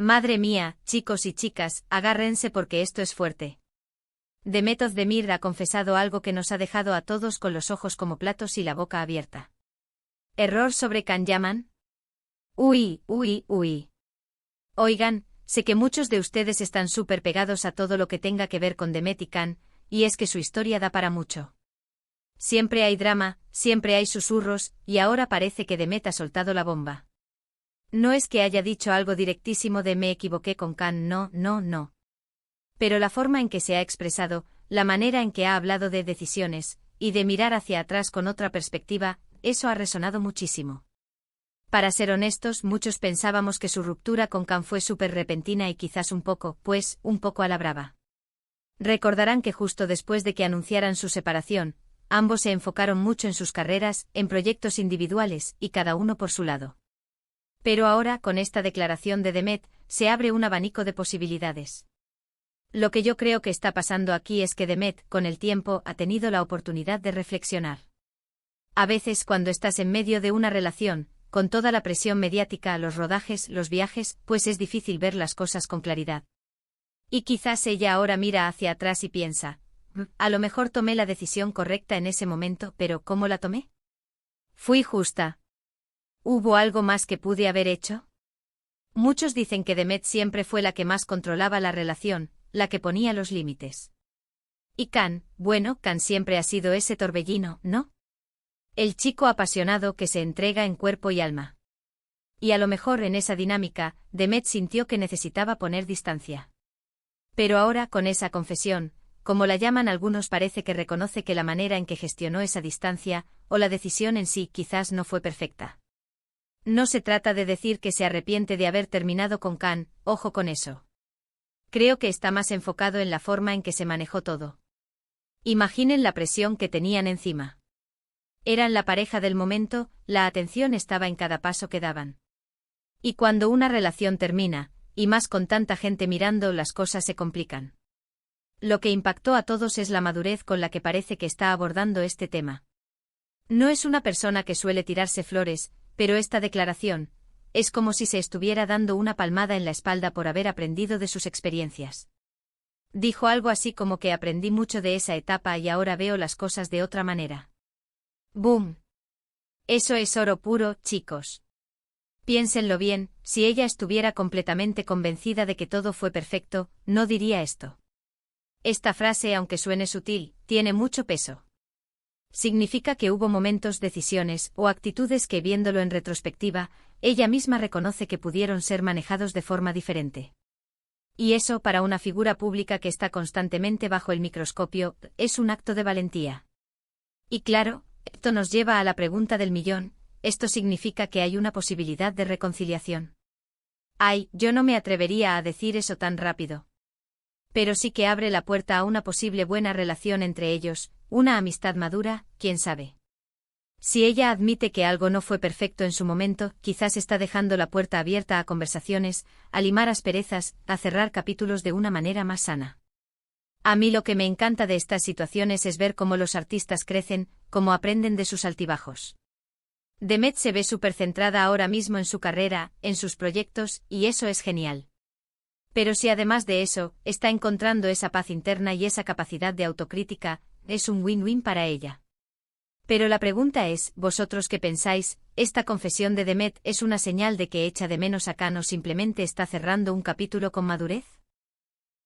Madre mía, chicos y chicas, agárrense porque esto es fuerte. Demet Özdemir ha confesado algo que nos ha dejado a todos con los ojos como platos y la boca abierta. ¿Error sobre Can Yaman? Uy. Oigan, sé que muchos de ustedes están súper pegados a todo lo que tenga que ver con Demet y Can, y es que su historia da para mucho. Siempre hay drama, siempre hay susurros, y ahora parece que Demet ha soltado la bomba. No es que haya dicho algo directísimo de me equivoqué con Can, no. Pero la forma en que se ha expresado, la manera en que ha hablado de decisiones, y de mirar hacia atrás con otra perspectiva, eso ha resonado muchísimo. Para ser honestos, muchos pensábamos que su ruptura con Can fue súper repentina y quizás un poco a la brava. Recordarán que justo después de que anunciaran su separación, ambos se enfocaron mucho en sus carreras, en proyectos individuales, y cada uno por su lado. Pero ahora, con esta declaración de Demet, se abre un abanico de posibilidades. Lo que yo creo que está pasando aquí es que Demet, con el tiempo, ha tenido la oportunidad de reflexionar. A veces, cuando estás en medio de una relación, con toda la presión mediática, los rodajes, los viajes, pues es difícil ver las cosas con claridad. Y quizás ella ahora mira hacia atrás y piensa, a lo mejor tomé la decisión correcta en ese momento, pero ¿cómo la tomé? ¿Fui justa? ¿Hubo algo más que pude haber hecho? Muchos dicen que Demet siempre fue la que más controlaba la relación, la que ponía los límites. Y Can siempre ha sido ese torbellino, ¿no? El chico apasionado que se entrega en cuerpo y alma. Y a lo mejor en esa dinámica, Demet sintió que necesitaba poner distancia. Pero ahora, con esa confesión, como la llaman algunos, parece que reconoce que la manera en que gestionó esa distancia, o la decisión en sí, quizás no fue perfecta. No se trata de decir que se arrepiente de haber terminado con Can, ojo con eso. Creo que está más enfocado en la forma en que se manejó todo. Imaginen la presión que tenían encima. Eran la pareja del momento, la atención estaba en cada paso que daban. Y cuando una relación termina, y más con tanta gente mirando, las cosas se complican. Lo que impactó a todos es la madurez con la que parece que está abordando este tema. No es una persona que suele tirarse flores, pero esta declaración, es como si se estuviera dando una palmada en la espalda por haber aprendido de sus experiencias. Dijo algo así como que aprendí mucho de esa etapa y ahora veo las cosas de otra manera. ¡Boom! Eso es oro puro, chicos. Piénsenlo bien, si ella estuviera completamente convencida de que todo fue perfecto, no diría esto. Esta frase, aunque suene sutil, tiene mucho peso. Significa que hubo momentos, decisiones o actitudes que, viéndolo en retrospectiva, ella misma reconoce que pudieron ser manejados de forma diferente. Y eso, para una figura pública que está constantemente bajo el microscopio, es un acto de valentía. Y claro, esto nos lleva a la pregunta del millón, ¿esto significa que hay una posibilidad de reconciliación? Ay, yo no me atrevería a decir eso tan rápido. Pero sí que abre la puerta a una posible buena relación entre ellos, una amistad madura, quién sabe. Si ella admite que algo no fue perfecto en su momento, quizás está dejando la puerta abierta a conversaciones, a limar asperezas, a cerrar capítulos de una manera más sana. A mí lo que me encanta de estas situaciones es ver cómo los artistas crecen, cómo aprenden de sus altibajos. Demet se ve súper centrada ahora mismo en su carrera, en sus proyectos, y eso es genial. Pero si además de eso, está encontrando esa paz interna y esa capacidad de autocrítica, es un win-win para ella. Pero la pregunta es, ¿vosotros qué pensáis? ¿Esta confesión de Demet es una señal de que echa de menos a Can o simplemente está cerrando un capítulo con madurez?